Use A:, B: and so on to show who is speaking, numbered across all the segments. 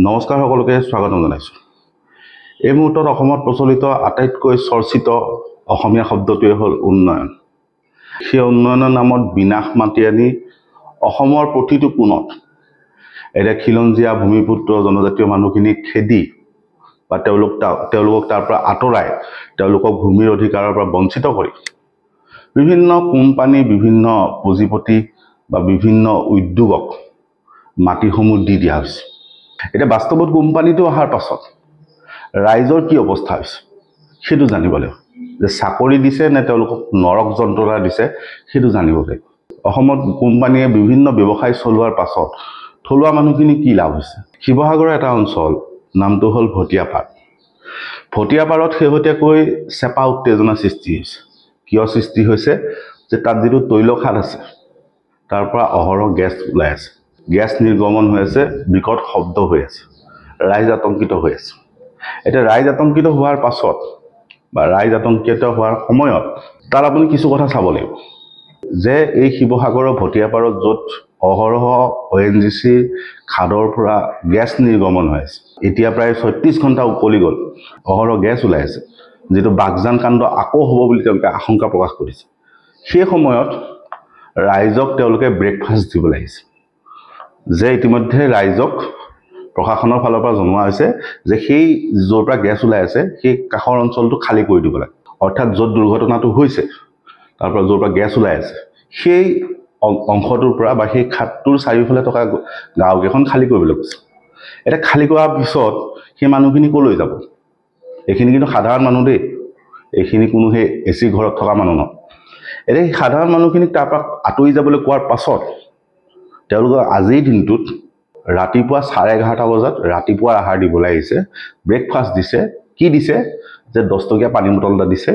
A: নমস্কাৰ সকলোকে স্বাগতম জনাইছোঁ। এই মুহূৰ্তত অসমত প্ৰচলিত আটাইতকৈ চৰ্চিত অসমীয়া শব্দটোৱে হ'ল উন্নয়ন। সেই উন্নয়নৰ নামত বিনাশ মাতি আনি অসমৰ প্ৰতিটো কোণত এতিয়া খিলঞ্জীয়া ভূমিপুত্ৰ জনজাতীয় মানুহখিনিক খেদি বা তেওঁলোকক তাৰ পৰা আঁতৰাই তেওঁলোকক ভূমিৰ অধিকাৰৰ পৰা বঞ্চিত কৰি বিভিন্ন কোম্পানী, বিভিন্ন পুঁজিপতি বা বিভিন্ন উদ্যোগক মাটিসমূহ দি দিয়া হৈছে। এতিয়া বাস্তৱত কোম্পানীটো অহাৰ পাছত ৰাইজৰ কি অৱস্থা হৈছে সেইটো জানিব লাগিব। যে চাকৰি দিছে নে তেওঁলোকক নৰক যন্ত্ৰণা দিছে সেইটো জানিব লাগিব। অসমত কোম্পানীয়ে বিভিন্ন ব্যৱসায় চলোৱাৰ পাছত থলুৱা মানুহখিনি কি লাভ হৈছে। শিৱসাগৰৰ এটা অঞ্চল নামটো হ'ল ভটিয়াপাৰ। ভটিয়াপাৰত শেহতীয়াকৈ চেপা উত্তেজনা সৃষ্টি হৈছে। কিয় সৃষ্টি হৈছে যে তাত যিটো তৈলখাট আছে তাৰ পৰা অহৰহ গেছ ওলাই আছে, গেছ নিৰ্গমন হৈ আছে, বিকট শব্দ হৈ আছে, ৰাইজ আতংকিত হৈ আছে। এতিয়া ৰাইজ আতংকিত হোৱাৰ পাছত বা ৰাইজ আতংকিত হোৱাৰ সময়ত তাত আপুনি কিছু কথা চাব লাগিব যে এই শিৱসাগৰৰ ভটিয়াপাৰত য'ত অহৰহ ONGC খাদৰ পৰা গেছ নিৰ্গমন হৈ আছে, এতিয়া প্ৰায় 36 ঘণ্টা উকলি গ'ল, অহৰহ গেছ ওলাই আছে, যিটো বাগজান কাণ্ড আকৌ হ'ব বুলি তেওঁলোকে আশংকা প্ৰকাশ কৰিছে। সেই সময়ত ৰাইজক তেওঁলোকে ব্ৰেকফাষ্ট দিব লাগিছে যে ইতিমধ্যে ৰাইজক প্ৰশাসনৰ ফালৰ পৰা জনোৱা হৈছে যে সেই য'ৰ পৰা গেছ ওলাই আছে সেই কাষৰ অঞ্চলটো খালী কৰি দিব লাগে। অৰ্থাৎ য'ত দুৰ্ঘটনাটো হৈছে তাৰ পৰা য'ৰ পৰা গেছ ওলাই আছে সেই অংশটোৰ পৰা বা সেই খাটটোৰ চাৰিওফালে থকা গাঁওকেইখন খালী কৰিবলৈ কৈছে। এতিয়া খালী কৰাৰ পিছত সেই মানুহখিনি ক'লৈ যাব? এইখিনি কিন্তু সাধাৰণ মানুহ দেই, এইখিনি কোনো সেই AC ঘৰত থকা মানুহ নহয়। এতিয়া সেই সাধাৰণ মানুহখিনিক তাৰ পৰা আঁতৰি যাবলৈ কোৱাৰ পাছত তেওঁলোকে আজিৰ দিনটোত ৰাতিপুৱা 11:30 বজাত ৰাতিপুৱাৰ আহাৰ দিবলৈ আহিছে, ব্ৰেকফাষ্ট দিছে। কি দিছে? যে 10 টকীয়া পানী বটল এটা দিছে,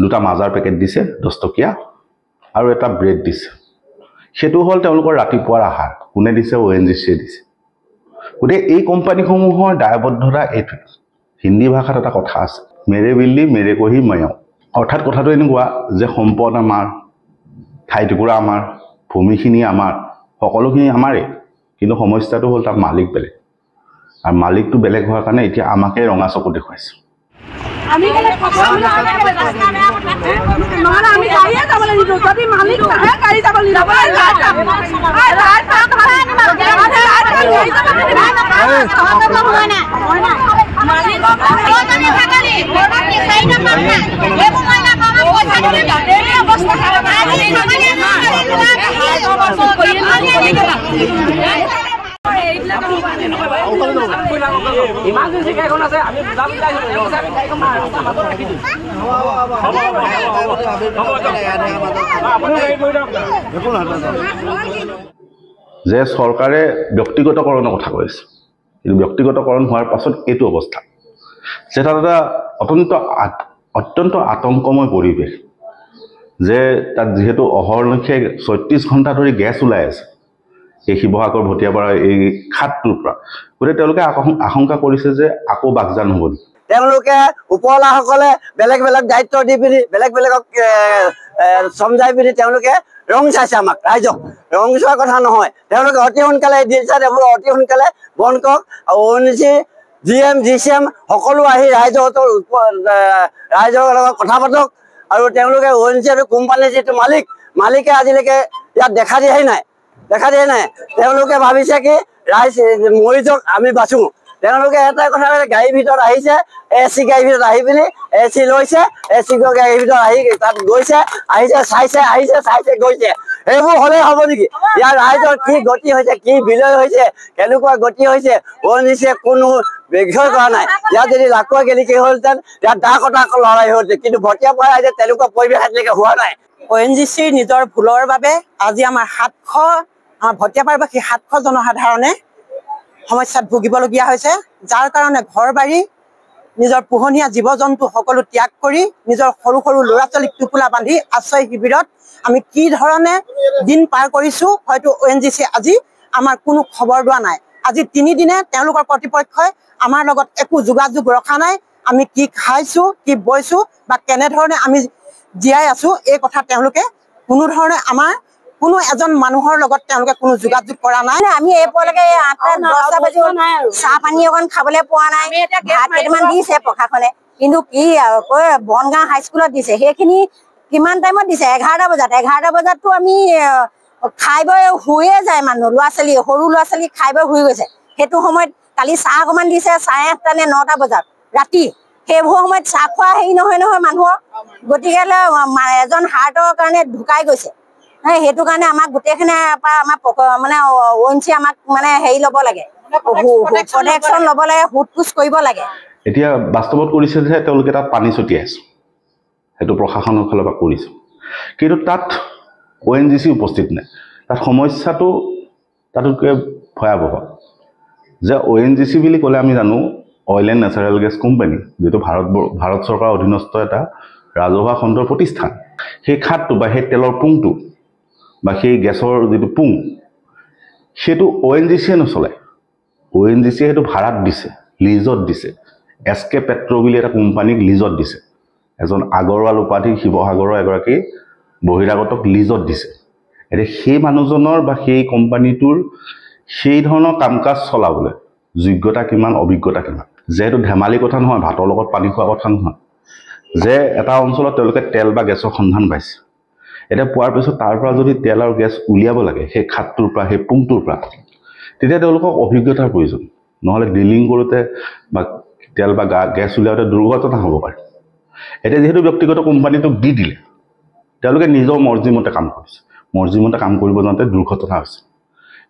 A: 2টা মাজাৰ পেকেট দিছে 10 টকীয়া, আৰু এটা ব্ৰেড দিছে। সেইটো হ'ল তেওঁলোকৰ ৰাতিপুৱাৰ আহাৰ। কোনে দিছে? ONGCয়ে দিছে। গতিকে এই কোম্পানীসমূহৰ দায়বদ্ধতা এইটো। হিন্দী ভাষাত এটা কথা আছে, মেৰে বিল্লি মেৰে কহি ময়াও। অৰ্থাৎ কথাটো এনেকুৱা যে সম্পদ আমাৰ, ঠাইটুকুৰা আমাৰ, ভূমিখিনি আমাৰ, সকলোখিনি আমাৰেই, কিন্তু সমস্যাটো হ'ল তাৰ মালিক বেলেগ। আৰু মালিকটো বেলেগ হোৱাৰ কাৰণে এতিয়া আমাকে ৰঙা চকু দেখুৱাইছে। যে চৰকাৰে ব্যক্তিগতকৰণৰ কথা কৈছে, কিন্তু ব্যক্তিগতকৰণ হোৱাৰ পাছত এইটো অৱস্থা যে তাত এটা অত্যন্ত আতংকময় পৰিৱেশ। যে তাত যিহেতু অহৰ্নিশে 36 ঘণ্টা ধৰি গেছ ওলাই আছে এই শিৱসাগৰ ভটিয়াপাৰা এই খাটটোৰ পৰা, গতিকে তেওঁলোকে আশংকা কৰিছে যে আকৌ বাগজান হ'ব নেকি।
B: তেওঁলোকে ওপৰলাসকলে বেলেগ বেলেগ দায়িত্ব দি পিনি বেলেগ বেলেগক চমজাই পিনি তেওঁলোকে ৰং চাইছে আমাক, ৰাইজক। ৰং চোৱাৰ কথা নহয়, তেওঁলোকে অতি সোনকালে দিছে, অতি সোনকালে বন্ধ কৰক। ONGC, GM, GCM সকলো আহি ৰাইজৰ লগত কথা পাতক। আৰু তেওঁলোকে ONGC আৰু কোম্পানীৰ যিটো মালিকে আজিলৈকে ইয়াত দেখা দিয়াই নাই। তেওঁলোকে ভাবিছে কি ৰাইজ মৰি যাওক, আমি বাচো। তেওঁলোকে এটা কথা গাড়ীৰ ভিতৰত আহিছে, AC গাড়ীৰ ভিতৰত আহি পিনি AC লৈছে, AC গাড়ীৰ ভিতৰত আহি তাত গৈছে, আহিছে, চাইছে গৈছে। সেইবোৰ হ'লে হ'ব নেকি? ইয়াৰ ৰাইজৰ কি গতি হৈছে, কি বিলয় হৈছে, কেনেকুৱা গতি হৈছে, ONGCয়ে কোনো বিষয় কৰা নাই। ইয়াত যদি লাকুৱা গেলিকে হ'লহেঁতেন ইয়াত দা কটা লৰাই হ'লহেঁতেন, কিন্তু ভটিয়াপাৰা ৰাইজে তেনেকুৱা পৰিৱেশ আজিলৈকে হোৱা নাই।
C: ONGCৰ নিজৰ ভুলৰ বাবে আজি আমাৰ ভটিয়াপাৰবাসী 700 জনসাধাৰণে সমস্যাত ভুগিবলগীয়া হৈছে। যাৰ কাৰণে ঘৰ বাৰী, নিজৰ পোহনীয়া জীৱ জন্তু সকলো ত্যাগ কৰি নিজৰ সৰু সৰু ল'ৰা ছোৱালীক টোপোলা বান্ধি আশ্ৰয় শিবিৰত আমি কি ধৰণে দিন পাৰ কৰিছোঁ, হয়তো ONGC আজি আমাৰ কোনো খবৰ লোৱা নাই। আজি 3 দিনে তেওঁলোকৰ কৰ্তৃপক্ষই আমাৰ লগত একো যোগাযোগ ৰখা নাই। আমি কি খাইছোঁ, কি বৈছোঁ বা কেনেধৰণে আমি জীয়াই আছোঁ, এই কথা তেওঁলোকে কোনো ধৰণে আমাৰ কোনো এজন মানুহৰ লগত তেওঁলোকে কোনো যোগাযোগ কৰা নাই।
D: আমি এপৰলৈকে 8-10টা বাজি চাহ পানী অকণ খাবলৈ পোৱা নাই। ভাত কেইটামান দিছে প্ৰশাসনে, কিন্তু কি আৰু কয় বনগাঁও হাইস্কুলত দিছে, সেইখিনি কিমান টাইমত দিছে? 11টা বজাত। 11টা বজাততো আমি খাই বৈ শুয়ে যায় মানুহ, ল'ৰা ছোৱালী, সৰু ল'ৰা ছোৱালী খাই বৈ শুই গৈছে। সেইটো সময়ত কালি চাহ অকণমান দিছে 8:30 নে 9টা বজাত ৰাতি। সেইবোৰ সময়ত চাহ খোৱা হেৰি নহয় মানুহৰ। গতিকে এজন হাৰ্টৰ কাৰণে ঢুকাই গৈছে। সেইটো কাৰণে আমাক গোটেইখিনি আমাৰ মানে ONC আমাক মানে হেৰি ল'ব লাগে, প্ৰটেকশ্যন ল'ব লাগে, সোধ-পোছ কৰিব লাগে।
A: এতিয়া বাস্তৱত কৰিছে যে তেওঁলোকে তাত পানী ছটিয়াইছে, সেইটো প্ৰশাসনৰ ফালৰ পৰা কৰিছে, কিন্তু তাত ONGC উপস্থিত নাই। তাত সমস্যাটো তাতোতকৈ ভয়াৱহ যে ONGC বুলি ক'লে আমি জানো oil and natural gas company, যিটো ভাৰত চৰকাৰৰ অধীনস্থ এটা ৰাজহুৱা খণ্ডৰ প্ৰতিষ্ঠান। সেই খাতটো বা সেই তেলৰ পুংটো বা সেই গেছৰ যিটো পুং, সেইটো ONGCয়ে নচলায়। ONGCয়ে সেইটো ভাড়াত দিছে, লিজত দিছে। SK পেট্ৰ বুলি এটা কোম্পানীক লিজত দিছে। এজন আগৰৱাল উপাধি শিৱসাগৰৰ এগৰাকী বহিৰাগতক লিজত দিছে। এতিয়া সেই মানুহজনৰ বা সেই কোম্পানীটোৰ সেই ধৰণৰ কাম কাজ চলাবলৈ যোগ্যতা কিমান, অভিজ্ঞতা কিমান। যিহেতু ধেমালি কথা নহয়, ভাতৰ লগত পানী খোৱা কথা নহয়, যে এটা অঞ্চলত তেওঁলোকে তেল বা গেছৰ সন্ধান পাইছে। এতিয়া পোৱাৰ পিছত তাৰ পৰা যদি তেল আৰু গেছ উলিয়াব লাগে সেই খাতটোৰ পৰা, সেই পুংটোৰ পৰা, তেতিয়া তেওঁলোকক অভিজ্ঞতাৰ প্ৰয়োজন। নহ'লে ড্ৰিলিং কৰোঁতে বা তেল বা গেছ উলিয়াওঁতে দুৰ্ঘটনা হ'ব পাৰে। এতিয়া যিহেতু ব্যক্তিগত কোম্পানীটোক দি দিলে, তেওঁলোকে নিজৰ মৰ্জিমতে কাম কৰিছে। মৰ্জিমতে কাম কৰিব যাওঁতে দুৰ্ঘটনা হৈছে।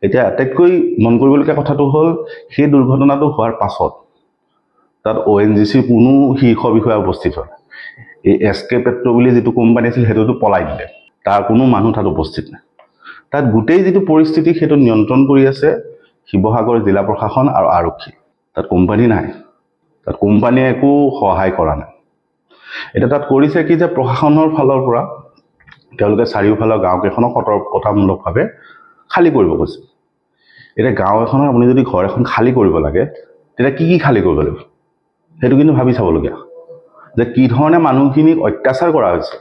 A: এতিয়া আটাইতকৈ মন কৰিবলগীয়া কথাটো হ'ল, সেই দুৰ্ঘটনাটো হোৱাৰ পাছত তাত ONGCৰ কোনো শীৰ্ষ বিষয়া উপস্থিত হয়। এই SK পেট্ৰ বুলি যিটো কোম্পানী আছিল সেইটোতো পলাই দিলে, তাৰ কোনো মানুহ তাত উপস্থিত নাই। তাত গোটেই যিটো পৰিস্থিতি সেইটো নিয়ন্ত্ৰণ কৰি আছে শিৱসাগৰ জিলা প্ৰশাসন আৰু আৰক্ষী। তাত কোম্পানী নাই, তাত কোম্পানীয়ে একো সহায় কৰা নাই। এতিয়া তাত কৰিছে কি যে প্ৰশাসনৰ ফালৰ পৰা তেওঁলোকে চাৰিওফালৰ গাঁওকেইখনক সতৰ্কতামূলকভাৱে খালী কৰিব কৈছে। এতিয়া গাঁও এখনৰ আপুনি যদি ঘৰ এখন খালী কৰিব লাগে, তেতিয়া কি খালী কৰিব লাগিব সেইটো কিন্তু ভাবি চাবলগীয়া, যে কি ধৰণে মানুহখিনিক অত্যাচাৰ কৰা হৈছে,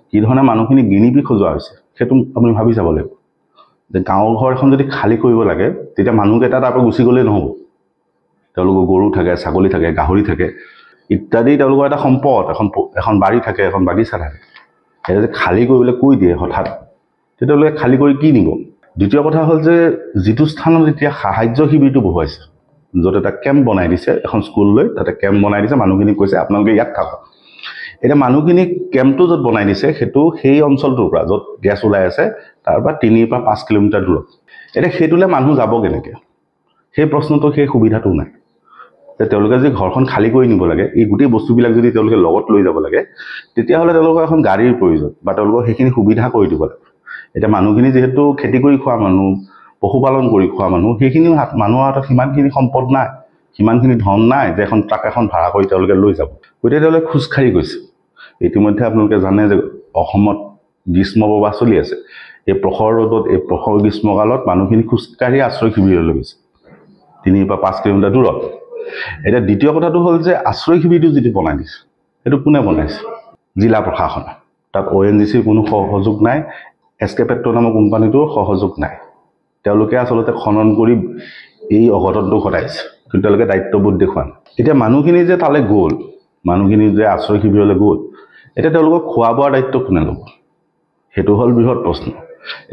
A: কি ধৰণে মানুহখিনিক গিনিপি সজোৱা হৈছে, সেইটো আপুনি ভাবি চাব লাগিব। যে গাঁৱৰ ঘৰ এখন যদি খালী কৰিব লাগে, তেতিয়া মানুহকেইটা তাৰ পৰা গুচি গ'লেই নহ'ব। তেওঁলোকৰ গৰু থাকে, ছাগলী থাকে, গাহৰি থাকে ইত্যাদি, তেওঁলোকৰ এটা সম্পদ, এখন বাৰী থাকে, এখন বাগিচা থাকে। সেইটো যে খালী কৰিবলৈ কৈ দিয়ে হঠাৎ, তেতিয়াহ'লে খালী কৰি কি নিব? দ্বিতীয় কথা হ'ল যে যিটো স্থানত এতিয়া সাহায্য শিবিৰটো বহুৱাইছে, য'ত এটা কেম্প বনাই দিছে, এখন স্কুল লৈ তাতে কেম্প বনাই দিছে, মানুহখিনিক কৈছে আপোনালোকে ইয়াত থাকক। এতিয়া মানুহখিনিক কেম্পটো য'ত বনাই দিছে সেইটো সেই অঞ্চলটোৰ পৰা য'ত গেছ ওলাই আছে তাৰ পৰা 3 পৰা 5 কিলোমিটাৰ দূৰত। এতিয়া সেইটোলৈ মানুহ যাব কেনেকৈ, সেই প্ৰশ্নটো, সেই সুবিধাটো নাই। যে তেওঁলোকে যদি ঘৰখন খালী কৰি নিব লাগে, এই গোটেই বস্তুবিলাক যদি তেওঁলোকে লগত লৈ যাব লাগে, তেতিয়াহ'লে তেওঁলোকৰ এখন গাড়ীৰ প্ৰয়োজন বা তেওঁলোকক সেইখিনি সুবিধা কৰি দিব লাগে। এতিয়া মানুহখিনি যিহেতু খেতি কৰি খোৱা মানুহ, পশুপালন কৰি খোৱা মানুহ, সেইখিনি মানুহৰ হাতত সিমানখিনি সম্পদ নাই, সিমানখিনি ধন নাই যে এখন ট্ৰাক এখন ভাড়া কৰি তেওঁলোকে লৈ যাব। গতিকে তেওঁলোকে খোজকাঢ়ি গৈছে। ইতিমধ্যে আপোনালোকে জানে যে অসমত গ্ৰীষ্ম প্ৰবাহ চলি আছে। এই প্ৰখৰ ৰ'দত, এই প্ৰখৰ গ্ৰীষ্মকালত মানুহখিনি খোজকাঢ়ি আশ্ৰয় শিবিৰলৈ গৈছে 3 পৰা 5 কিলোমিটাৰ দূৰত। এতিয়া দ্বিতীয় কথাটো হ'ল যে আশ্ৰয় শিবিৰটো যিটো বনাই দিছে, সেইটো কোনে বনাইছে? জিলা প্ৰশাসনে। তাত ONGCৰ কোনো সহযোগ নাই, SK পেট্ৰ নামৰ কোম্পানীটোৰ সহযোগ নাই। তেওঁলোকে আচলতে খনন কৰি এই অঘটনটো ঘটাইছে, কিন্তু তেওঁলোকে দায়িত্ববোধ দেখুওৱা নাই। এতিয়া মানুহখিনি যে তালৈ গ'ল, মানুহখিনি যে আশ্ৰয় শিবিৰলৈ গ'ল, এতিয়া তেওঁলোকক খোৱা বোৱাৰ দায়িত্ব কোনে ল'ব? সেইটো হ'ল বৃহৎ প্ৰশ্ন।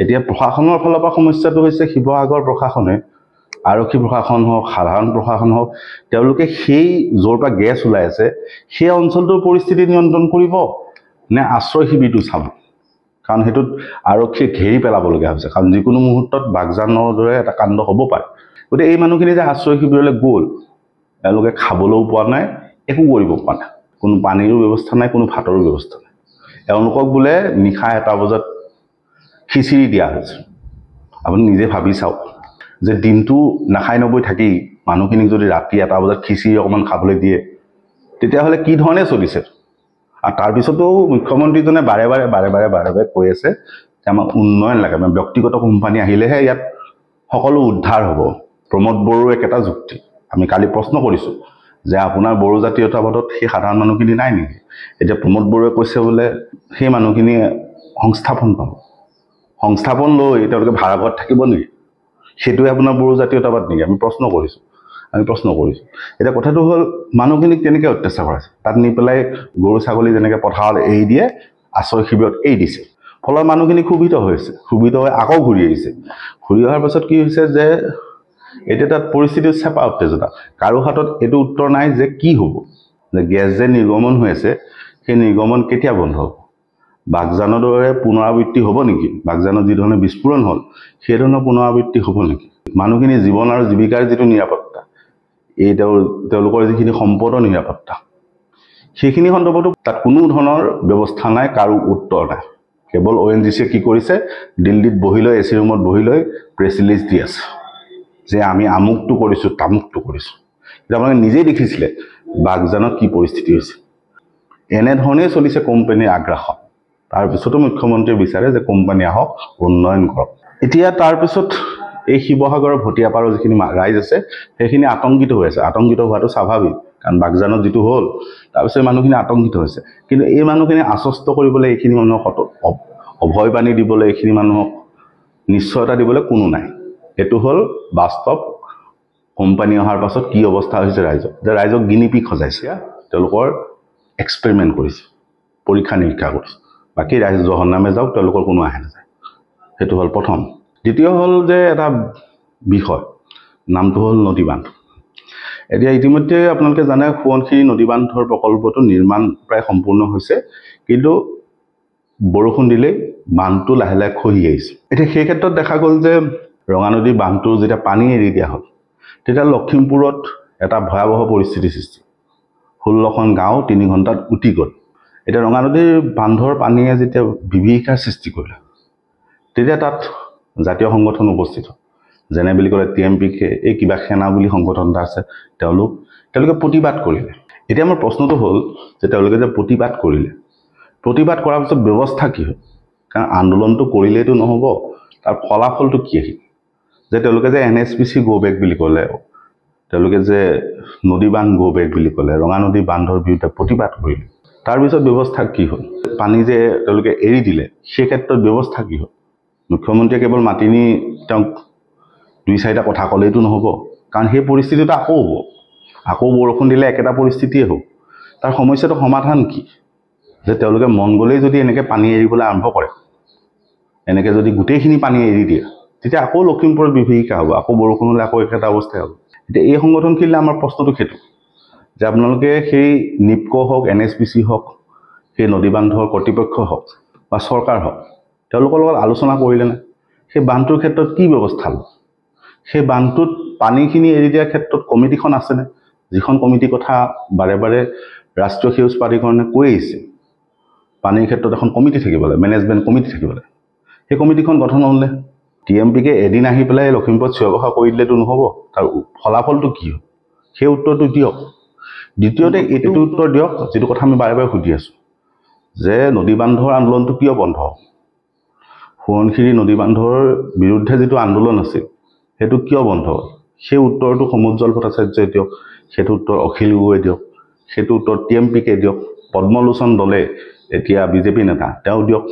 A: এতিয়া প্ৰশাসনৰ ফালৰ পৰা সমস্যাটো হৈছে শিৱসাগৰ প্ৰশাসনে, আৰক্ষী প্ৰশাসন হওক, সাধাৰণ প্ৰশাসন হওক, তেওঁলোকে সেই য'ৰ পৰা গেছ ওলাই আছে সেই অঞ্চলটোৰ পৰিস্থিতি নিয়ন্ত্ৰণ কৰিব নে আশ্ৰয় শিবিৰটো চাব? কাৰণ সেইটোত আৰক্ষীয়ে ঘেৰি পেলাবলগীয়া হৈছে, কাৰণ যিকোনো মুহূৰ্তত বাগজানৰ দৰে এটা কাণ্ড হ'ব পাৰে। গতিকে এই মানুহখিনি যে আশ্ৰয় শিবিৰলৈ গ'ল, তেওঁলোকে খাবলৈও পোৱা নাই, একো কৰিব পৰা নাই, কোনো পানীৰো ব্যৱস্থা নাই, কোনো ভাতৰো ব্যৱস্থা নাই। তেওঁলোকক বোলে নিশা 1টা বজাত খিচিৰি দিয়া হৈছে। আপুনি নিজে ভাবি চাওক যে দিনটো নাখাই নবৈ থাকি মানুহখিনিক যদি ৰাতি 1টা বজাত খিচিৰি অকণমান খাবলৈ দিয়ে, তেতিয়াহ'লে কি ধৰণে চলিছে? আৰু তাৰপিছতো মুখ্যমন্ত্ৰীজনে বাৰে বাৰে কৈ আছে যে আমাক উন্নয়ন লাগে, মানে ব্যক্তিগত কোম্পানী আহিলেহে ইয়াত সকলো উদ্ধাৰ হ'ব। প্ৰমোদ বড়োৰ একেটা যুক্তি। আমি কালি প্ৰশ্ন কৰিছোঁ যে আপোনাৰ বড়ো জাতীয়তাবাদত সেই সাধাৰণ মানুহখিনি নাই নেকি? এতিয়া প্ৰমোদ বড়োৱে কৈছে বোলে সেই মানুহখিনিয়ে সংস্থাপন পাব। সংস্থাপন লৈ তেওঁলোকে ভাড়া ঘৰত থাকিব নেকি? সেইটোৱে আপোনাৰ বড়ো জাতীয়তাবাদ নেকি? আমি প্ৰশ্ন কৰিছোঁ। এতিয়া কথাটো হ'ল মানুহখিনিক কেনেকৈ অত্যাচাৰ কৰাইছে। তাত নি পেলাই গৰু ছাগলী যেনেকৈ পথাৰত এৰি দিয়ে, আশ্ৰয় শিবিৰত এৰি দিছে। ফলত মানুহখিনি ক্ষোভিত হৈছে, ক্ষোভিত হৈ আকৌ ঘূৰি আহিছে। ঘূৰি অহাৰ পাছত কি হৈছে যে এতিয়া তাত পৰিস্থিতি চেপা উত্তেজনা। কাৰো হাতত এইটো উত্তৰ নাই যে কি হ'ব, যে গেছ যে নিৰ্গমন হৈ আছে সেই নিৰ্গমন কেতিয়া বন্ধ হ'ব? বাগজানৰ দৰে পুনৰাবৃত্তি হ'ব নেকি? বাগজানত যিধৰণে বিস্ফোৰণ হ'ল সেই ধৰণৰ পুনৰাবৃত্তি হ'ব নেকি? মানুহখিনিৰ জীৱন আৰু জীৱিকাৰ যিটো নিৰাপত্তা, এই তেওঁলোকৰ যিখিনি সম্পদৰ নিৰাপত্তা, সেইখিনি সন্দৰ্ভতো তাত কোনো ধৰণৰ ব্যৱস্থা নাই, কাৰো উত্তৰ নাই। কেৱল ONGC কি কৰিছে, দিল্লীত বহি লৈ AC ৰুমত বহি লৈ প্ৰেছ ৰিলিজ দি আছে যে আমি আমুকটো কৰিছোঁ, তামুকটো কৰিছোঁ। কিন্তু আপোনালোকে নিজেই দেখিছিলে বাগজানত কি পৰিস্থিতি হৈছে। এনেধৰণেই চলিছে কোম্পানীৰ আগ্ৰাসন। তাৰপিছতো মুখ্যমন্ত্ৰীয়ে বিচাৰে যে কোম্পানী আহক, উন্নয়ন কৰক। এতিয়া তাৰপিছত এই শিৱসাগৰৰ ভটিয়াপাৰৰ যিখিনি ৰাইজ আছে সেইখিনি আতংকিত হৈ আছে। আতংকিত হোৱাটো স্বাভাৱিক, কাৰণ বাগজানত যিটো হ'ল তাৰপিছত মানুহখিনি আতংকিত হৈছে। কিন্তু এই মানুহখিনি আশ্বস্ত কৰিবলৈ, এইখিনি মানুহক অভয় বাণী দিবলৈ, এইখিনি মানুহক নিশ্চয়তা দিবলৈ কোনো নাই। এইটো হ'ল বাস্তৱ। কোম্পানী অহাৰ পাছত কি অৱস্থা হৈছে ৰাইজক, যে ৰাইজক গিনিপিক সজাইছে, তেওঁলোকৰ এক্সপেৰিমেণ্ট কৰিছে, পৰীক্ষা নিৰীক্ষা কৰিছে। বাকী ৰাইজ জহন্নামে যাওক, তেওঁলোকৰ কোনো আহে নাযায়। সেইটো হ'ল প্ৰথম। দ্বিতীয় হ'ল যে এটা বিষয়, নামটো হ'ল নদী বান্ধ। এতিয়া ইতিমধ্যে আপোনালোকে জানে সোৱণশিৰি নদী বান্ধৰ প্ৰকল্পটো নিৰ্মাণ প্ৰায় সম্পূৰ্ণ হৈছে, কিন্তু বৰষুণ দিলেই বান্ধটো লাহে লাহে খহি আহিছে। এতিয়া সেই ক্ষেত্ৰত দেখা গ'ল যে ৰঙানদী বান্ধটো যেতিয়া পানী এৰি দিয়া হ'ল, তেতিয়া লখিমপুৰত এটা ভয়াৱহ পৰিস্থিতিৰ সৃষ্টি। 16খন গাঁও 3 ঘণ্টাত উটি গ'ল। এতিয়া ৰঙানদীৰ বান্ধৰ পানীয়ে যেতিয়া বিভীষিকাৰ সৃষ্টি কৰিলে, তেতিয়া তাত জাতীয় সংগঠন উপস্থিত হ'ল। যেনে বুলি ক'লে TMPK, এই কিবা সেনা বুলি সংগঠন এটা আছে, তেওঁলোকে প্ৰতিবাদ কৰিলে। এতিয়া মোৰ প্ৰশ্নটো হ'ল যে তেওঁলোকে যে প্ৰতিবাদ কৰিলে, প্ৰতিবাদ কৰাৰ পিছত ব্যৱস্থা কি হ'ল? কাৰণ আন্দোলনটো কৰিলেইতো নহ'ব, তাৰ ফলাফলটো কি আহিল? যে তেওঁলোকে যে NSPC গো বেক বুলি ক'লে, তেওঁলোকে যে নদী বান্ধ গো বেক বুলি ক'লে, ৰঙানদী বান্ধৰ বিৰুদ্ধে প্ৰতিবাদ কৰিলে, তাৰপিছত ব্যৱস্থা কি হ'ল? পানী যে তেওঁলোকে এৰি দিলে, সেই ক্ষেত্ৰত ব্যৱস্থা কি হ'ল? মুখ্যমন্ত্ৰীয়ে কেৱল মাতি নি তেওঁক 2-4টা কথা ক'লেইতো নহ'ব, কাৰণ সেই পৰিস্থিতিটো আকৌ হ'ব। আকৌ বৰষুণ দিলে একেটা পৰিস্থিতিয়ে হ'ব। তাৰ সমস্যাটো সমাধান কি? যে তেওঁলোকে মন গ'লেই যদি এনেকৈ পানী এৰিবলৈ আৰম্ভ কৰে, এনেকৈ যদি গোটেইখিনি পানী এৰি দিয়ে, তেতিয়া আকৌ লখিমপুৰত বিভীষিকা হ'ব, আকৌ বৰষুণ হ'লে আকৌ একেটা অৱস্থাই হ'ব। এতিয়া এই সংগঠনখিনিলে আমাৰ প্ৰশ্নটো সেইটো যে আপোনালোকে সেই NIPCO হওক, NSPC হওক, সেই নদী বান্ধৰ কৰ্তৃপক্ষ হওক বা চৰকাৰ হওক, তেওঁলোকৰ লগত আলোচনা কৰিলেনে? সেই বান্ধটোৰ ক্ষেত্ৰত কি ব্যৱস্থা ল'ব? সেই বান্ধটোত পানীখিনি এৰি দিয়াৰ ক্ষেত্ৰত কমিটিখন আছেনে? যিখন কমিটিৰ কথা বাৰে বাৰে ৰাষ্ট্ৰীয় সেউজ প্ৰাধিকৰণে কৈ আহিছে, পানীৰ ক্ষেত্ৰত এখন কমিটি থাকিব লাগে, মেনেজমেণ্ট কমিটি থাকিব লাগে। সেই কমিটিখন গঠন হ'লে TMPK এদিন আহি পেলাই লখিমপুৰত চিঞৰ বাখৰ কৰি দিলেতো নহ'ব। তাৰ ফলাফলটো কি হ'ল সেই উত্তৰটো দিয়ক। দ্বিতীয়তে এইটো উত্তৰ দিয়ক, যিটো কথা আমি বাৰে বাৰে সুধি আছোঁ, যে নদী বান্ধৰ আন্দোলনটো কিয় বন্ধ হ'ল? সোৱণশিৰি নদী বান্ধৰ বিৰুদ্ধে যিটো আন্দোলন আছিল, সেইটো কিয় বন্ধ হ'ল? সেই উত্তৰটো সমুজ্জ্বল ভট্টাচাৰ্যই দিয়ক, সেইটো উত্তৰ অখিল গগৈয়ে দিয়ক, সেইটো উত্তৰ TMPK দিয়ক, পদ্মলোচন দলে এতিয়া BJP নেতা তেওঁ দিয়ক।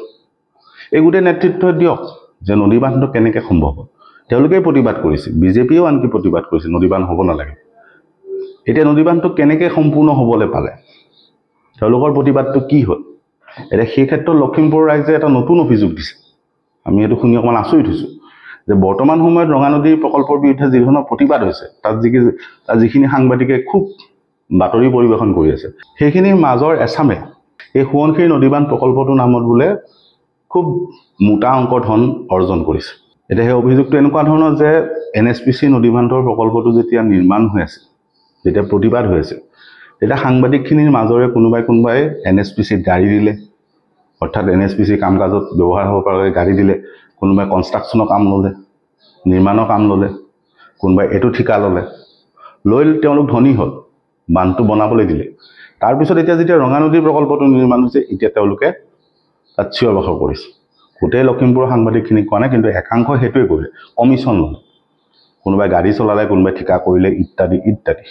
A: এই গোটেই নেতৃত্বই দিয়ক যে নদী বান্ধটো কেনেকৈ সম্ভৱ হ'ল। তেওঁলোকেই প্ৰতিবাদ কৰিছিল, BJPয়েও আনকি প্ৰতিবাদ কৰিছিল নদী বান্ধ হ'ব নালাগে। এতিয়া নদী বান্ধটো কেনেকৈ সম্পূৰ্ণ হ'বলৈ পালে, তেওঁলোকৰ প্ৰতিবাদটো কি হ'ল? এতিয়া সেই ক্ষেত্ৰত লখিমপুৰ ৰাইজে এটা নতুন অভিযোগ দিছে। আমি এইটো শুনি অকণমান আচৰিত হৈছোঁ যে বৰ্তমান সময়ত ৰঙানদী প্ৰকল্পৰ বিৰুদ্ধে যি ধৰণৰ প্ৰতিবাদ হৈছে, তাত যিখিনি সাংবাদিকে খুব বাতৰি পৰিৱেশন কৰি আছে, সেইখিনিৰ মাজৰ এচামে এই সোৱণশিৰি নদী বান্ধ প্ৰকল্পটোৰ নামত বোলে খুব মোটা অংকৰ ধন অৰ্জন কৰিছে। এতিয়া সেই অভিযোগটো এনেকুৱা ধৰণৰ যে NSPC নদী বান্ধৰ প্ৰকল্পটো যেতিয়া নিৰ্মাণ হৈ আছে, যেতিয়া প্ৰতিবাদ হৈ আছে, তেতিয়া সাংবাদিকখিনিৰ মাজৰে কোনোবাই NSPCত গাড়ী দিলে, অৰ্থাৎ NSPC কাম কাজত ব্যৱহাৰ হ'ব পৰাকৈ গাড়ী দিলে, কোনোবাই কনষ্ট্ৰাকশ্যনৰ কাম ল'লে, নিৰ্মাণৰ কাম ল'লে, কোনোবাই এইটো ঠিকা ল'লে, লৈ তেওঁলোক ধনী হ'ল, বান্ধটো বনাবলৈ দিলে। তাৰপিছত এতিয়া যেতিয়া ৰঙানদী প্ৰকল্পটো নিৰ্মাণ হৈছে, এতিয়া তেওঁলোকে তাত চিঞৰ বাখৰ কৰিছে। গোটেই লখিমপুৰৰ সাংবাদিকখিনিক কোৱা নাই, কিন্তু একাংশ সেইটোৱে কৰিলে, কমিশ্যন ল'লে, কোনোবাই গাড়ী চলালে, কোনোবাই ঠিকা কৰিলে, ইত্যাদি ইত্যাদি।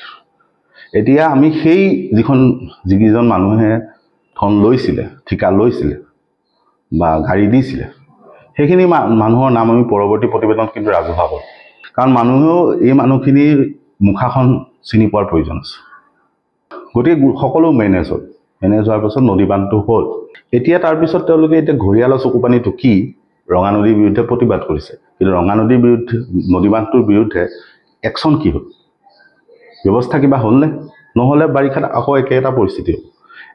A: এতিয়া আমি সেই যিকেইজন মানুহে ধন লৈছিলে, ঠিকা লৈছিলে বা গাড়ী দিছিলে, সেইখিনি মানুহৰ নাম আমি পৰৱৰ্তী প্ৰতিবেদনত কিন্তু ৰাজহুৱা কৰিম, কাৰণ মানুহেও এই মানুহখিনিৰ মুখাখন চিনি পোৱাৰ প্ৰয়োজন আছে। গতিকে সকলো মেনেজ হোৱাৰ পাছত নদী বান্ধটো হ'ল। এতিয়া তাৰপিছত তেওঁলোকে এতিয়া ঘৰিয়ালৰ চকুপানীটো কি ৰঙা নদীৰ বিৰুদ্ধে প্ৰতিবাদ কৰিছে, কিন্তু ৰঙা নদীৰ বিৰুদ্ধে নদী বান্ধটোৰ বিৰুদ্ধে একশ্যন কি হ'ল, ব্যৱস্থা কিবা হ'লনে? নহ'লে বাৰিষাত আকৌ একেটা পৰিস্থিতি হ'ব।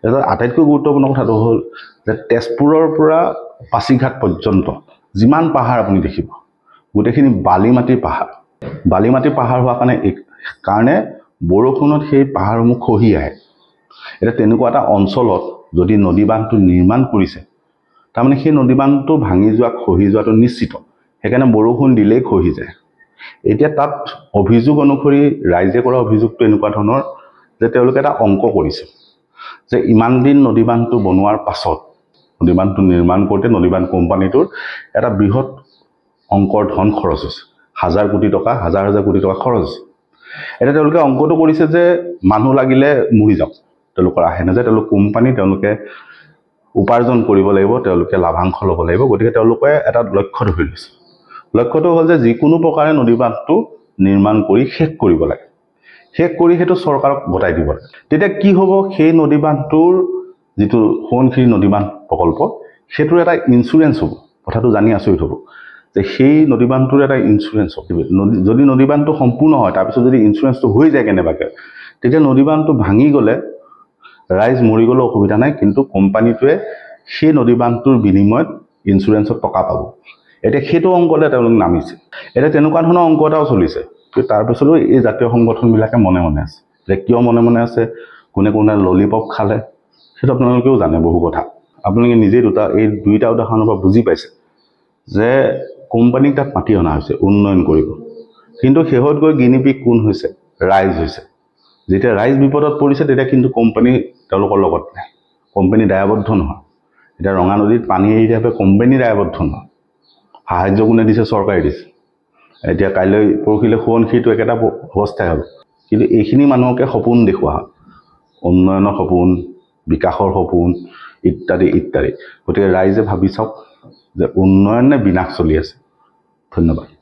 A: এটা আটাইতকৈ গুৰুত্বপূৰ্ণ কথাটো হ'ল যে তেজপুৰৰ পৰা পাছিঘাট পৰ্যন্ত যিমান পাহাৰ আপুনি দেখিব গোটেইখিনি বালি মাটিৰ পাহাৰ হোৱাৰ কাৰণে বৰষুণত সেই পাহাৰসমূহ খহি আহে। এতিয়া তেনেকুৱা এটা অঞ্চলত যদি নদী বান্ধটো নিৰ্মাণ কৰিছে, তাৰমানে সেই নদী বান্ধটো ভাঙি যোৱা খহি যোৱাটো নিশ্চিত, সেইকাৰণে বৰষুণ দিলেই খহি যায়। এতিয়া তাত অভিযোগ অনুসৰি ৰাইজে কৰা অভিযোগটো এনেকুৱা ধৰণৰ যে তেওঁলোকে এটা অংক কৰিছে যে ইমান দিন নদী বান্ধটো বনোৱাৰ পাছত নদী বান্ধটো নিৰ্মাণ কৰোঁতে নদী বান্ধ কোম্পানীটোৰ এটা বৃহৎ অংকৰ ধন খৰচ হৈছে, হাজাৰ কোটি টকা খৰচ হৈছে। এতিয়া তেওঁলোকে অংকটো কৰিছে যে মানুহ লাগিলে মৰি যাওক, তেওঁলোকৰ আহে নাযায়, তেওঁলোক কোম্পানী, তেওঁলোকে উপাৰ্জন কৰিব লাগিব, তেওঁলোকে লাভাংশ ল'ব লাগিব। গতিকে তেওঁলোকে এটা লক্ষ্য ধৰি লৈছে। লক্ষ্যটো হ'ল যে যিকোনো প্ৰকাৰে নদী বান্ধটো নিৰ্মাণ কৰি শেষ কৰিব লাগে, শেষ কৰি সেইটো চৰকাৰক গতাই দিব লাগে। তেতিয়া কি হ'ব, সেই নদী বান্ধটোৰ যিটো সোৱণশিৰি নদী বান্ধ প্ৰকল্প সেইটোৰ এটা ইঞ্চুৰেঞ্চ হ'ব। কথাটো জানি আচৰিত হ'ব যে সেই নদী বান্ধটোৰ এটা ইঞ্চুৰেঞ্চ হ'ব। যদি নদী বান্ধটো সম্পূৰ্ণ হয়, তাৰপিছত যদি ইঞ্চুৰেঞ্চটো হৈ যায় কেনেবাকৈ, তেতিয়া নদী বান্ধটো ভাঙি গ'লে ৰাইজ মৰি গ'লেও অসুবিধা নাই, কিন্তু কোম্পানীটোৱে সেই নদী বান্ধটোৰ বিনিময়ত ইঞ্চুৰেঞ্চত টকা পাব। এতিয়া সেইটো অংকলে তেওঁলোক নামিছে। এতিয়া তেনেকুৱা ধৰণৰ অংক এটাও চলিছে, কিন্তু তাৰপিছতো এই জাতীয় সংগঠনবিলাকে মনে মনে আছে। যে কিয় মনে আছে, কোনে ললিপপ খালে, সেইটো আপোনালোকেও জানে বহু কথা। আপোনালোকে নিজেই এই দুইটা উদাহৰণৰ পৰা বুজি পাইছে যে কোম্পানীক তাত মাতি অনা হৈছে উন্নয়ন কৰিব, কিন্তু শেহত গৈ গিনিপিক কোন হৈছে, ৰাইজ হৈছে। যেতিয়া ৰাইজ বিপদত পৰিছে তেতিয়া কিন্তু কোম্পানী তেওঁলোকৰ লগত নাই, কোম্পানী দায়বদ্ধ নহয়। এতিয়া ৰঙা নদীত পানী এৰি দিয়াৰ বাবে কোম্পানী দায়বদ্ধ নহয়, সাহায্য কোনে দিছে, চৰকাৰে দিছে। এতিয়া কাইলৈ পৰহিলৈ সোৱণশিৰিটো একেটা অৱস্থাই হ'ব। কিন্তু এইখিনি মানুহকে সপোন দেখুওৱা হয়, উন্নয়নৰ সপোন, বিকাশৰ সপোন ইত্যাদি। গতিকে ৰাইজে ভাবি চাওক যে উন্নয়ন নে বিনাশ চলি আছে। ধন্যবাদ।